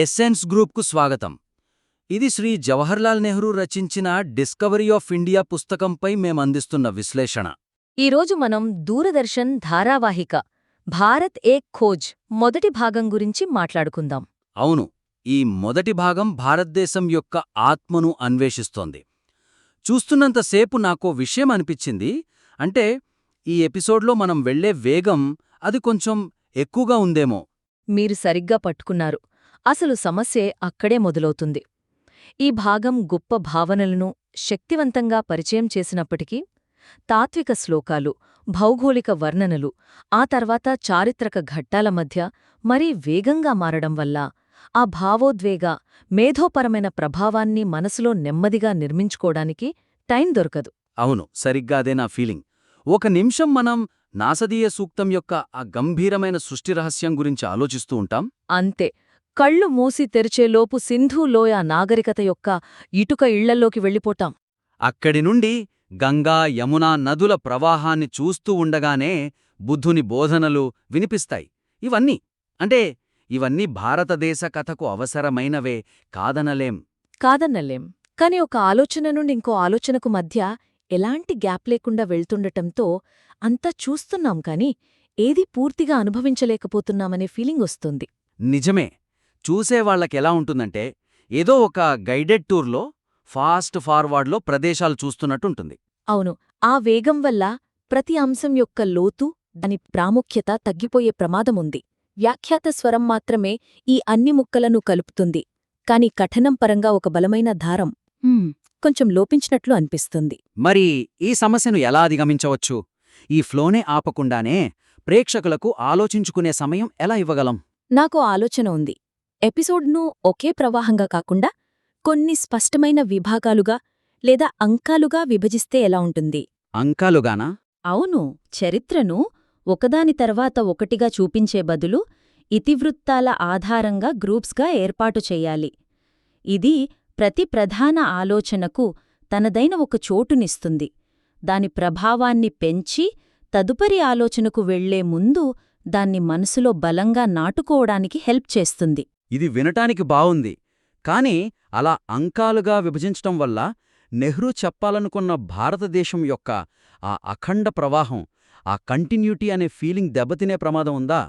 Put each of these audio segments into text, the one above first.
Essence గ్రూప్కు స్వాగతం. ఇది శ్రీ జవహర్లాల్ నెహ్రూ రచించిన డిస్కవరీ ఆఫ్ ఇండియా పుస్తకంపై మేమందిస్తున్న విశ్లేషణ. ఈరోజు మనం దూరదర్శన్ ధారావాహిక భారత్ ఏక్ ఖోజ్ మొదటి భాగం గురించి మాట్లాడుకుందాం. అవును, ఈ మొదటి భాగం భారతదేశం యొక్క ఆత్మను అన్వేషిస్తోంది. చూస్తున్నంతసేపు నాకో విషయం అనిపించింది. అంటే ఈ ఎపిసోడ్లో మనం వెళ్లే వేగం అది కొంచెం ఎక్కువగా ఉందేమో. మీరు సరిగ్గా పట్టుకున్నారు. అసలు సమస్యే అక్కడే మొదలవుతుంది. ఈ భాగం గొప్ప భావనలను శక్తివంతంగా పరిచయం చేసినప్పటికీ తాత్విక శ్లోకాలు, భౌగోళిక వర్ణనలు, ఆ తర్వాత చారిత్రక ఘట్టాల మధ్య మరీ వేగంగా మారడం వల్ల ఆ భావోద్వేగ, మేధోపరమైన ప్రభావాన్ని మనసులో నెమ్మదిగా నిర్మించుకోడానికి టైం దొరకదు. అవును, సరిగ్గా అదే నా ఫీలింగ్. ఒక నిమిషం మనం నాసదీయ సూక్తం యొక్క ఆ గంభీరమైన సృష్టి రహస్యం గురించి ఆలోచిస్తూ ఉంటాం. అంతే, కళ్ళు మూసి తెరిచేలోపు సింధూ లోయ నాగరికత యొక్క ఇటుక ఇళ్లల్లోకి వెళ్ళిపోతాం. అక్కడి నుండి గంగా, యమునా నదుల ప్రవాహాన్ని చూస్తూ ఉండగానే బుద్ధుని బోధనలు వినిపిస్తాయి. ఇవన్నీ భారతదేశ కథకు అవసరమైనవే, కాదనలేం. కాని ఒక ఆలోచన నుండి ఇంకో ఆలోచనకు మధ్య ఎలాంటి గ్యాప్ లేకుండా వెళ్తుండటంతో అంతా చూస్తున్నాం కాని ఏదీ పూర్తిగా అనుభవించలేకపోతున్నామనే ఫీలింగ్ వస్తుంది. నిజమే. చూసేవాళ్లకెలా ఉంటుందంటే ఏదో ఒక గైడెడ్ టూర్లో ఫాస్ట్ ఫార్వర్డ్లో ప్రదేశాలు చూస్తున్నట్టుంటుంది. అవును, ఆ వేగం వల్ల ప్రతి అంశం యొక్క లోతు, దాని ప్రాముఖ్యత తగ్గిపోయే ప్రమాదముంది. వ్యాఖ్యాత స్వరం మాత్రమే ఈ అన్ని ముక్కలను కలుపుతుంది. కాని కఠనం పరంగా ఒక బలమైన దారం కొంచెం లోపించినట్లు అనిపిస్తుంది. మరి ఈ సమస్యను ఎలా అధిగమించవచ్చు? ఈ ఫ్లోనే ఆపకుండానే ప్రేక్షకులకు ఆలోచించుకునే సమయం ఎలా ఇవ్వగలం? నాకో ఆలోచన ఉంది. ఎపిసోడ్ను ఒకే ప్రవాహంగా కాకుండా కొన్ని స్పష్టమైన విభాగాలుగా లేదా అంకాలుగా విభజిస్తే ఎలా ఉంటుంది? అంకాలుగానా? అవును, చరిత్రను ఒకదాని తర్వాత ఒకటిగా చూపించే బదులు ఇతివృత్తాల ఆధారంగా గ్రూప్స్గా ఏర్పాటు చెయ్యాలి. ఇది ప్రతి ప్రధాన ఆలోచనకు తనదైన ఒక చోటునిస్తుంది. దాని ప్రభావాన్ని పెంచి తదుపరి ఆలోచనకు వెళ్లే ముందు దాన్ని మనసులో బలంగా నాటుకోవడానికి హెల్ప్ చేస్తుంది. ఇది వినటానికి బావుంది. కాని అలా అంకాలుగా విభజించటం వల్ల నెహ్రూ చెప్పాలనుకున్న భారతదేశం యొక్క ఆ అఖండ ప్రవాహం, ఆ కంటిన్యూటీ అనే ఫీలింగ్ దెబ్బతినే ప్రమాదం ఉందా?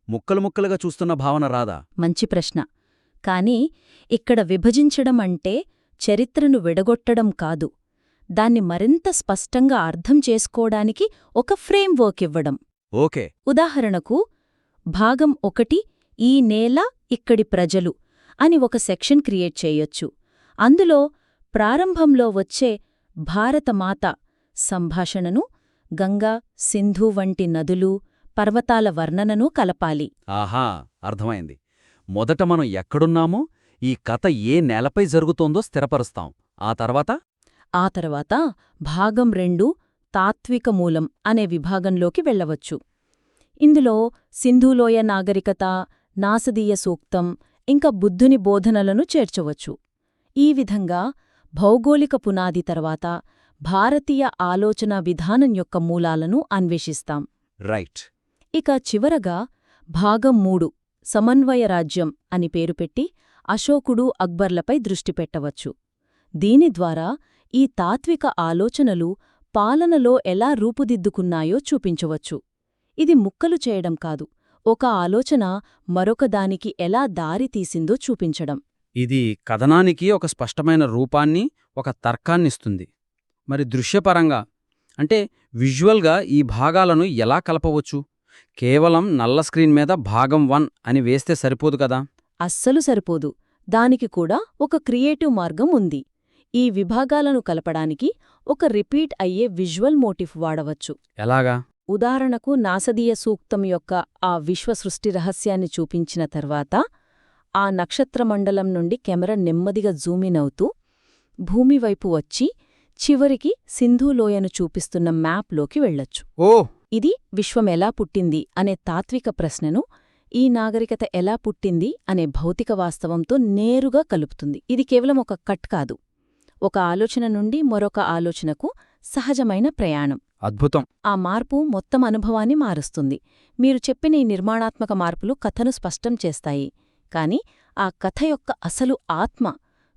ముక్కలు ముక్కలుగా చూస్తున్న భావన రాదా? మంచి ప్రశ్న. కాని ఇక్కడ విభజించడం అంటే చరిత్రను విడగొట్టడం కాదు, దాన్ని మరింత స్పష్టంగా అర్థం చేసుకోవడానికి ఒక ఫ్రేమ్వర్క్ ఇవ్వడం. ఓకే. ఉదాహరణకు, భాగం 1 ఈ నేల, ఇక్కడి ప్రజలు అని ఒక సెక్షన్ క్రియేట్ చేయొచ్చు. అందులో ప్రారంభంలో వచ్చే భారతమాత సంభాషణను, గంగా, సింధు వంటి నదులు, పర్వతాల వర్ణనను కలపాలి. ఆహా, అర్థమైంది. మొదట మనం ఎక్కడున్నామో, ఈ కథ ఏ నేలపై జరుగుతోందో స్థిరపరుస్తాం. ఆ తర్వాత భాగం 2 తాత్విక మూలం అనే విభాగంలోకి వెళ్లవచ్చు. ఇందులో సింధూలోయ నాగరికత, నాసదీయ సూక్తం, ఇంకా బుద్ధుని బోధనలను చేర్చవచ్చు. ఈ విధంగా భౌగోళిక పునాది తర్వాత భారతీయ ఆలోచనా విధానం యొక్క మూలాలను అన్వేషిస్తాం. రైట్. ఇక చివరగా భాగం 3 సమన్వయ రాజ్యం అని పేరు పెట్టి అశోకుడు, అక్బర్లపై దృష్టి పెట్టవచ్చు. దీని ద్వారా ఈ తాత్విక ఆలోచనలు పాలనలో ఎలా రూపుదిద్దుకున్నాయో చూపించవచ్చు. ఇది ముక్కలు చేయడం కాదు, ఒక ఆలోచన మరొకదానికి ఎలా దారి తీసిందో చూపించడం. ఇది కథనానికి ఒక స్పష్టమైన రూపాన్ని, ఒక తర్కాన్నిస్తుంది. మరి దృశ్యపరంగా అంటే విజువల్గా ఈ భాగాలను ఎలా కలపవచ్చు? కేవలం నల్ల స్క్రీన్ మీద భాగం 1 అని వేస్తే సరిపోదు కదా? అస్సలు సరిపోదు. దానికి కూడా ఒక క్రియేటివ్ మార్గం ఉంది. ఈ విభాగాలను కలపడానికి ఒక రిపీట్ అయ్యే విజువల్ మోటిఫ్ వాడవచ్చు. ఎలాగా? ఉదాహరణకు, నాసదీయ సూక్తం యొక్క ఆ విశ్వసృష్టి రహస్యాన్ని చూపించిన తర్వాత ఆ నక్షత్రమండలం నుండి కెమెరా నెమ్మదిగా జూమిన్ అవుతూ భూమివైపు వచ్చి చివరికి సింధూలోయను చూపిస్తున్న మ్యాప్లోకి వెళ్లొచ్చు. ఇది విశ్వమెలా పుట్టింది అనే తాత్విక ప్రశ్నను ఈ నాగరికత ఎలా పుట్టింది అనే భౌతిక వాస్తవంతో నేరుగా కలుపుతుంది. ఇది కేవలం ఒక కట్ కాదు, ఒక ఆలోచన నుండి మరొక ఆలోచనకు సహజమైన ప్రయాణం. అద్భుతం. ఆ మార్పు మొత్తం అనుభవాన్ని మారుస్తుంది. మీరు చెప్పిన ఈ నిర్మాణాత్మక మార్పులు కథను స్పష్టం చేస్తాయి, కాని ఆ కథ యొక్క అసలు ఆత్మ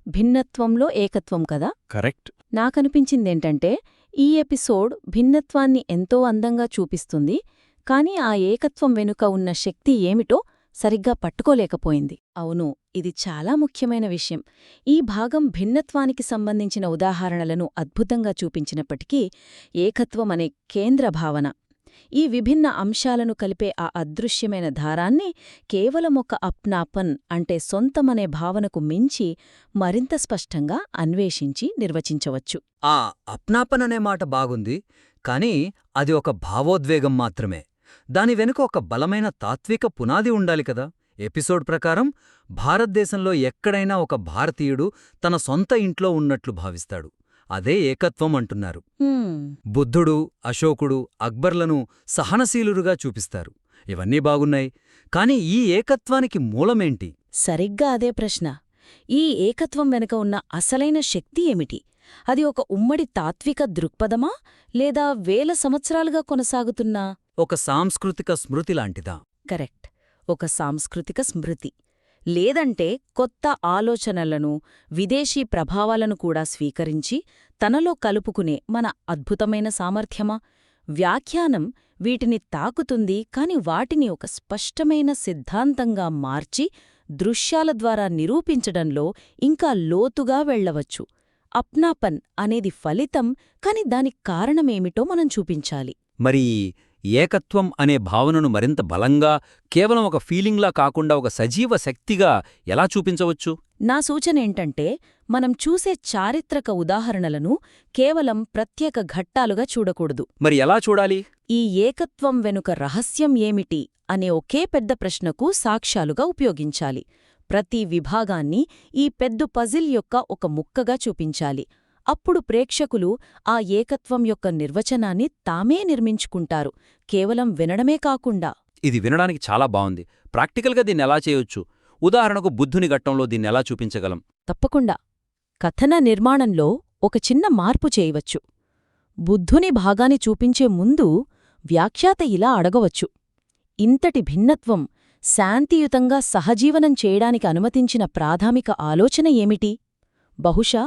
భిన్నత్వంలో ఏకత్వం కదా. కరెక్ట్. నాకనిపించిందేంటంటే ఈ ఎపిసోడ్ భిన్నత్వాన్ని ఎంతో అందంగా చూపిస్తుంది, కాని ఆ ఏకత్వం వెనుక ఉన్న శక్తి ఏమిటో సరిగ్గా పట్టుకోలేకపోయింది. అవును, ఇది చాలా ముఖ్యమైన విషయం. ఈ భాగం భిన్నత్వానికి సంబంధించిన ఉదాహరణలను అద్భుతంగా చూపించినప్పటికీ ఏకత్వం అనే కేంద్ర భావన, ఈ విభిన్న అంశాలను కలిపే ఆ అదృశ్యమైన దారాన్ని కేవలం ఒక అప్నాపన్ అంటే సొంతమనే భావనకు మించి మరింత స్పష్టంగా అన్వేషించి నిర్వచించవచ్చు. ఆ అప్నాపన్ అనే మాట బాగుంది, కానీ అది ఒక భావోద్వేగం మాత్రమే. దాని వెనుక ఒక బలమైన తాత్విక పునాది ఉండాలి కదా. ఎపిసోడ్ ప్రకారం భారతదేశంలో ఎక్కడైనా ఒక భారతీయుడు తన సొంత ఇంట్లో ఉన్నట్లు భావిస్తాడు. అదే ఏకత్వం అంటున్నారు. బుద్ధుడు, అశోకుడు, అక్బర్లను సహనశీలురుగా చూపిస్తారు. ఇవన్నీ బాగున్నాయి, కాని ఈ ఏకత్వానికి మూలమేంటి? సరిగ్గా అదే ప్రశ్న. ఈ ఏకత్వం వెనుక ఉన్న అసలైన శక్తి ఏమిటి? అది ఒక ఉమ్మడి తాత్విక దృక్పథమా, లేదా వేల సంవత్సరాలుగా కొనసాగుతున్నా ఒక సాంస్కృతిక స్మృతి లాంటిదా? కరెక్ట్, ఒక సాంస్కృతిక స్మృతి. లేదంటే కొత్త ఆలోచనలను, విదేశీ ప్రభావాలను కూడా స్వీకరించి తనలో కలుపుకునే మన అద్భుతమైన సామర్థ్యమా? వ్యాఖ్యానం వీటిని తాకుతుంది, కాని వాటిని ఒక స్పష్టమైన సిద్ధాంతంగా మార్చి దృశ్యాల ద్వారా నిరూపించడంలో ఇంకా లోతుగా వెళ్లవచ్చు. అప్నాపన్ అనేది ఫలితం, కాని దానికి కారణమేమిటో మనం చూపించాలి. మరి ఏకత్వం అనే భావనను మరింత బలంగా, కేవలం ఒక ఫీలింగ్లా కాకుండా ఒక సజీవ శక్తిగా ఎలా చూపించవచ్చు? నా సూచనేంటంటే మనం చూసే చారిత్రక ఉదాహరణలను కేవలం ప్రత్యేక ఘట్టాలుగా చూడకూడదు. మరి ఎలా చూడాలి? ఈ ఏకత్వం వెనుక రహస్యం ఏమిటి అనే ఒకే పెద్ద ప్రశ్నకు సాక్ష్యాలుగా ఉపయోగించాలి. ప్రతి విభాగాన్ని ఈ పెద్ద పజిల్ యొక్క ఒక ముక్కగా చూపించాలి. అప్పుడు ప్రేక్షకులు ఆ ఏకత్వం యొక్క నిర్వచనాన్ని తామే నిర్మించుకుంటారు, కేవలం వినడమే కాకుండా. ఇది వినడానికి చాలా బావుంది. ప్రాక్టికల్గా దీన్నెలా చేయొచ్చు? ఉదాహరణకు బుద్ధుని ఘట్టంలో దీన్నెలా చూపించగలం? తప్పకుండా. కథన నిర్మాణంలో ఒక చిన్న మార్పు చేయవచ్చు. బుద్ధుని భాగాన్ని చూపించే ముందు వ్యాఖ్యాత ఇలా అడగవచ్చు: ఇంతటి భిన్నత్వం శాంతియుతంగా సహజీవనం చేయడానికి అనుమతించిన ప్రాథమిక ఆలోచన ఏమిటి? బహుశా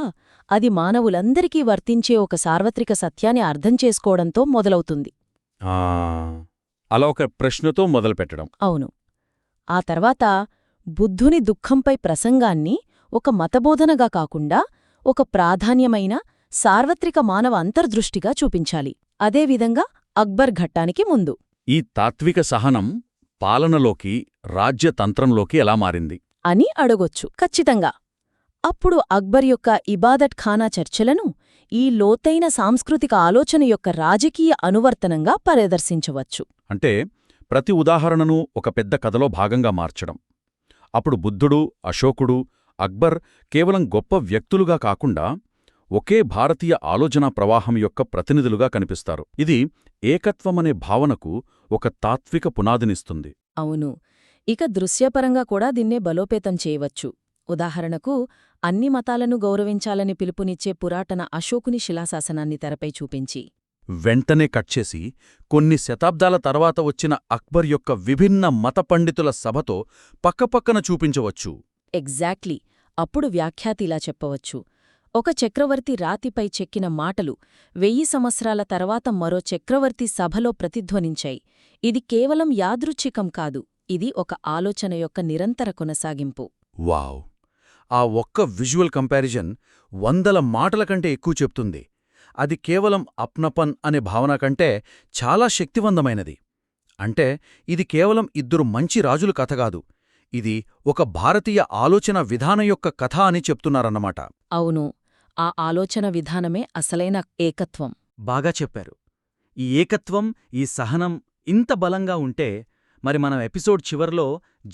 అది మానవులందరికీ వర్తించే ఒక సార్వత్రిక సత్యాన్ని అర్థం చేసుకోవడంతో మొదలవుతుంది. అలా ఒక ప్రశ్నతో మొదలుపెట్టడం. అవును. ఆ తర్వాత బుద్ధుని దుఃఖంపై ప్రసంగాన్ని ఒక మతబోధనగా కాకుండా ఒక ప్రాధాన్యమైన సార్వత్రిక మానవ అంతర్దృష్టిగా చూపించాలి. అదేవిధంగా అక్బర్ ఘట్టానికి ముందు ఈ తాత్విక సహనం పాలనలోకి, రాజ్యతంత్రంలోకి ఎలా మారింది అని అడగొచ్చు. ఖచ్చితంగా. అప్పుడు అక్బర్ యొక్క ఇబాదత్ ఖానా చర్చలను ఈ లోతైన సాంస్కృతిక ఆలోచన యొక్క రాజకీయ అనువర్తనంగా ప్రదర్శించవచ్చు. అంటే ప్రతి ఉదాహరణను ఒక పెద్ద కథలో భాగంగా మార్చడం. అప్పుడు బుద్ధుడు, అశోకుడు, అక్బర్ కేవలం గొప్ప వ్యక్తులుగా కాకుండా ఒకే భారతీయ ఆలోచనా ప్రవాహం యొక్క ప్రతినిధులుగా కనిపిస్తారు. ఇది ఏకత్వమనే భావనకు ఒక తాత్విక పునాదినిస్తుంది. అవును. ఇక దృశ్యపరంగా కూడా దీన్నే బలోపేతం చేయవచ్చు. ఉదాహరణకు అన్ని మతాలను గౌరవించాలని పిలుపునిచ్చే పురాతన అశోకుని శిలాశాసనాన్ని తెరపై చూపించి వెంటనే కట్ చేసి కొన్ని శతాబ్దాల తర్వాత వచ్చిన అక్బర్ యొక్క విభిన్న మత పండితుల సభతో పక్కపక్కన చూపించవచ్చు. ఎగ్జాక్ట్లీ. అప్పుడు వ్యాఖ్యాతి ఇలా చెప్పవచ్చు: ఒక చక్రవర్తి రాతిపై చెక్కిన మాటలు 1000 సంవత్సరాల తర్వాత మరో చక్రవర్తి సభలో ప్రతిధ్వనించాయి. ఇది కేవలం యాదృచ్ఛికం కాదు, ఇది ఒక ఆలోచన యొక్క నిరంతర కొనసాగింపు. వావ్! ఆ ఒక్క విజువల్ కంపారిజన్ 100 మాటల కంటే ఎక్కువ చెప్తుంది. అది కేవలం అప్నపన్ అనే భావన కంటే చాలా శక్తివంతమైనది. అంటే ఇది కేవలం 2 మంచి రాజుల కథ కాదు, ఇది ఒక భారతీయ ఆలోచన విధానం యొక్క కథ అని చెప్తున్నారన్నమాట. అవును, ఆ ఆలోచన విధానమే అసలైన ఏకత్వం. బాగా చెప్పారు. ఈ ఏకత్వం, ఈ సహనం ఇంత బలంగా ఉంటే మరి మనం ఎపిసోడ్ చివర్లో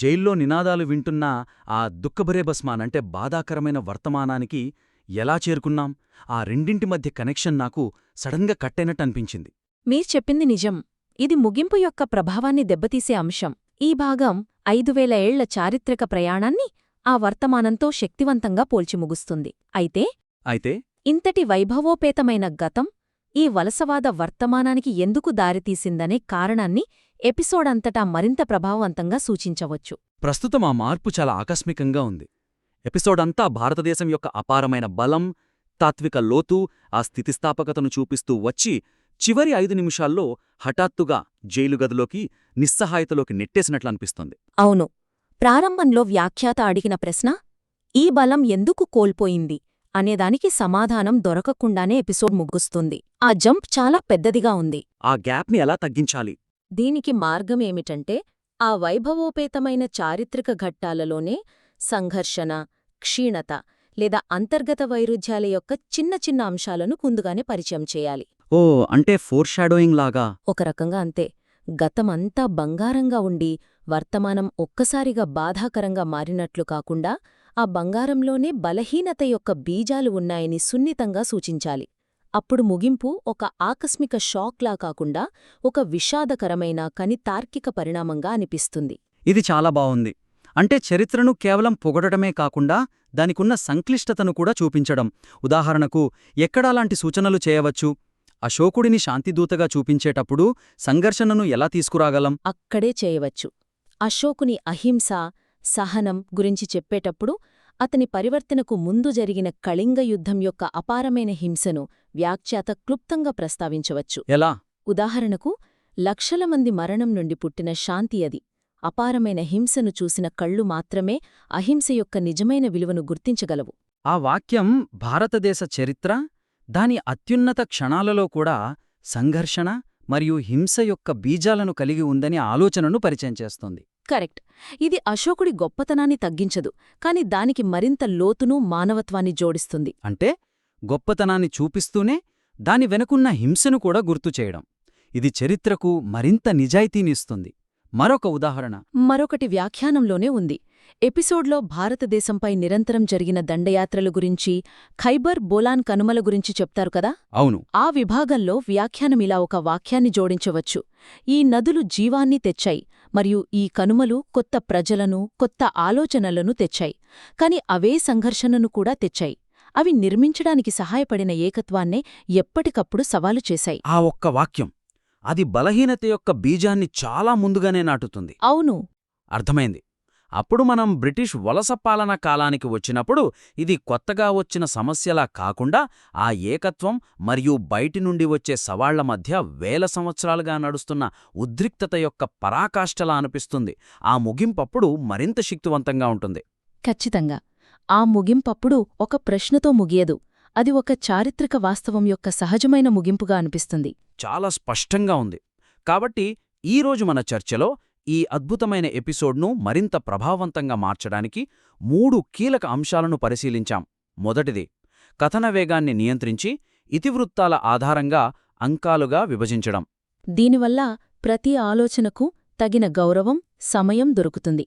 జైల్లో నినాదాలు వింటున్న ఆ దుఃఖభరేబస్మాన్ అంటే బాధాకరమైన వర్తమానానికి ఎలా చేరుకున్నాం? ఆ రెండింటి మధ్య కనెక్షన్ నాకు సడన్గా కట్టైనట్టు అనిపించింది. మీరు చెప్పింది నిజం. ఇది ముగింపు యొక్క ప్రభావాన్ని దెబ్బతీసే అంశం. ఈ భాగం 5000 ఏళ్ల చారిత్రక ప్రయాణాన్ని ఆ వర్తమానంతో శక్తివంతంగా పోల్చి ముగుస్తుంది. అయితే ఇంతటి వైభవోపేతమైన గతం ఈ వలసవాద వర్తమానానికి ఎందుకు దారితీసిందనే కారణాన్ని ఎపిసోడ్ అంతటా మరింత ప్రభావవంతంగా సూచించవచ్చు. ప్రస్తుతం ఆ మార్పు చాలా ఆకస్మికంగా ఉంది. ఎపిసోడంతా భారతదేశం యొక్క అపారమైన బలం, తాత్విక లోతు, ఆ స్థితిస్థాపకతను చూపిస్తూ వచ్చి చివరి 5 నిమిషాల్లో హఠాత్తుగా జైలు గదిలోకి, నిస్సహాయతలోకి నెట్టేసినట్లనిపిస్తుంది. అవును. ప్రారంభంలో వ్యాఖ్యాత అడిగిన ప్రశ్న, ఈ బలం ఎందుకు కోల్పోయింది అనేదానికి సమాధానం దొరకకుండానే ఎపిసోడ్ ముగుస్తుంది. ఆ జంప్ చాలా పెద్దదిగా ఉంది. ఆ గ్యాప్ని ఎలా తగ్గించాలి? దీనికి మార్గమేమిటంటే, ఆ వైభవోపేతమైన చారిత్రక ఘట్టాలలోనే సంఘర్షణ, క్షీణత లేదా అంతర్గత వైరుధ్యాల యొక్క చిన్న చిన్న అంశాలను ముందుగానే పరిచయం చేయాలి. ఓ, అంటే ఫోర్షాడోయింగ్ లాగా. ఒక రకంగా అంతే. గతమంతా బంగారంగా ఉండి వర్తమానం ఒక్కసారిగా బాధాకరంగా మారినట్లు కాకుండా, ఆ బంగారంలోనే బలహీనత యొక్క బీజాలు ఉన్నాయని సున్నితంగా సూచించాలి. అప్పుడు ముగింపు ఒక ఆకస్మిక షాక్లా కాకుండా ఒక విషాదకరమైన కని తార్కిక పరిణామంగా అనిపిస్తుంది. ఇది చాలా బావుంది. అంటే చరిత్రను కేవలం పొగడటమే కాకుండా దానికున్న సంక్లిష్టతను కూడా చూపించడం. ఉదాహరణకు, ఎక్కడాలాంటి సూచనలు చేయవచ్చు? అశోకుడిని శాంతిదూతగా చూపించేటప్పుడు సంఘర్షణను ఎలా తీసుకురాగలం? అక్కడే చేయవచ్చు. అశోకుని అహింస, సహనం గురించి చెప్పేటప్పుడు అతని పరివర్తనకు ముందు జరిగిన కళింగ యుద్ధం యొక్క అపారమైన హింసను వ్యాఖ్యాత క్లుప్తంగా ప్రస్తావించవచ్చు. ఎలా? ఉదాహరణకు, లక్షల మంది మరణం నుండి పుట్టిన శాంతి అది. అపారమైన హింసను చూసిన కళ్ళు మాత్రమే అహింస యొక్క నిజమైన విలువను గుర్తించగలవు. ఆ వాక్యం భారతదేశ చరిత్ర, దాని అత్యున్నత క్షణాలలో కూడా సంఘర్షణ మరియు హింస యొక్క బీజాలను కలిగి ఉందని ఆలోచనను పరిచయం చేస్తోంది. కరెక్ట్. ఇది అశోకుడి గొప్పతనాన్ని తగ్గించదు, కాని దానికి మరింత లోతును, మానవత్వాన్ని జోడిస్తుంది. అంటే గొప్పతనాన్ని చూపిస్తూనే దాని వెనుకున్న హింసను కూడా గుర్తుచేయడం. ఇది చరిత్రకు మరింత నిజాయితీనిస్తుంది. మరొక ఉదాహరణ మరొకటి వ్యాఖ్యానంలోనే ఉంది. ఎపిసోడ్లో భారతదేశంపై నిరంతరం జరిగిన దండయాత్రలు గురించి, ఖైబర్ బోలాన్ కనుమల గురించి చెప్తారు కదా. అవును. ఆ విభాగంలో వ్యాఖ్యానమిలా ఒక వాక్యాన్ని జోడించవచ్చు. ఈ నదులు జీవాన్ని తెచ్చాయి మరియు ఈ కనుమలు కొత్త ప్రజలను, కొత్త ఆలోచనలను తెచ్చాయి. కాని అవే సంఘర్షణను కూడా తెచ్చాయి. అవి నిర్మించడానికి సహాయపడిన ఏకత్వాన్నే ఎప్పటికప్పుడు సవాలు చేశాయి. ఆ ఒక్క వాక్యం, అది బలహీనత యొక్క బీజాన్ని చాలా ముందుగానే నాటుతుంది. అవును. అర్థమైంది. అప్పుడు మనం బ్రిటిష్ వలస పాలన కాలానికి వచ్చినప్పుడు ఇది కొత్తగా వచ్చిన సమస్యలా కాకుండా ఆ ఏకత్వం మరియు బయటి నుండి వచ్చే సవాళ్ల మధ్య వేల సంవత్సరాలుగా నడుస్తున్న ఉద్రిక్తత యొక్క పరాకాష్ఠలా అనిపిస్తుంది. ఆ ముగింపప్పుడు మరింత శక్తివంతంగా ఉంటుంది. ఖచ్చితంగా. ఆ ముగింపప్పుడు ఒక ప్రశ్నతో ముగియదు. అది ఒక చారిత్రక వాస్తవం యొక్క సహజమైన ముగింపుగా అనిపిస్తుంది. చాలా స్పష్టంగా ఉంది. కాబట్టి ఈరోజు మన చర్చలో ఈ అద్భుతమైన ఎపిసోడ్ను మరింత ప్రభావవంతంగా మార్చడానికి 3 కీలక అంశాలను పరిశీలించాం. మొదటిది, కథన వేగాన్ని నియంత్రించి ఇతివృత్తాల ఆధారంగా అంకాలుగా విభజించడం. దీనివల్ల ప్రతి ఆలోచనకు తగిన గౌరవం, సమయం దొరుకుతుంది.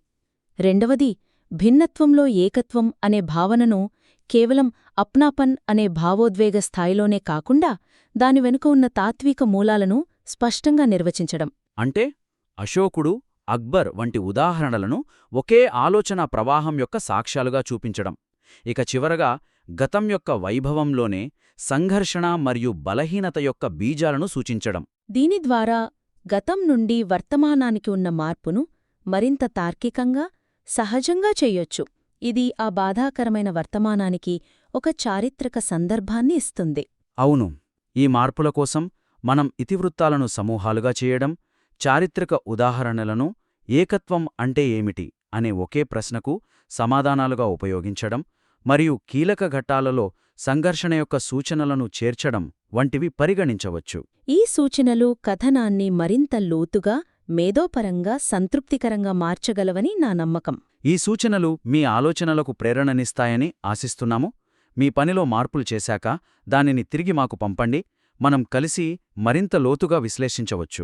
రెండవది, భిన్నత్వంలో ఏకత్వం అనే భావనను కేవలం అప్నాపన్ అనే భావోద్వేగ స్థాయిలోనే కాకుండా దాని వెనుక ఉన్న తాత్విక మూలాలను స్పష్టంగా నిర్వచించడం. అంటే అశోకుడు, అక్బర్ వంటి ఉదాహరణలను ఒకే ఆలోచనా ప్రవాహం యొక్క సాక్ష్యాలుగా చూపించడం. ఇక చివరగా, గతం యొక్క వైభవంలోనే సంఘర్షణ మరియు బలహీనత యొక్క బీజాలను సూచించడం. దీని ద్వారా గతం నుండి వర్తమానానికి ఉన్న మార్పును మరింత తార్కికంగా, సహజంగా చెయ్యొచ్చు. ఇది ఆ బాధాకరమైన వర్తమానానికి ఒక చారిత్రక సందర్భాన్ని ఇస్తుంది. అవును. ఈ మార్పుల కోసం మనం ఇతివృత్తాలను సమూహాలుగా చేయడం, చారిత్రక ఉదాహరణలను ఏకత్వం అంటే ఏమిటి అనే ఒకే ప్రశ్నకు సమాధానాలుగా ఉపయోగించడం మరియు కీలక ఘట్టాలలో సంఘర్షణ యొక్క సూచనలను చేర్చడం వంటివి పరిగణించవచ్చు. ఈ సూచనలు కథనాన్ని మరింత లోతుగా, మేధోపరంగా సంతృప్తికరంగా మార్చగలవని నా నమ్మకం. ఈ సూచనలు మీ ఆలోచనలకు ప్రేరణనిస్తాయని ఆశిస్తున్నాము. మీ పనిలో మార్పులు చేశాక దానిని తిరిగి మాకు పంపండి. మనం కలిసి మరింత లోతుగా విశ్లేషించవచ్చు.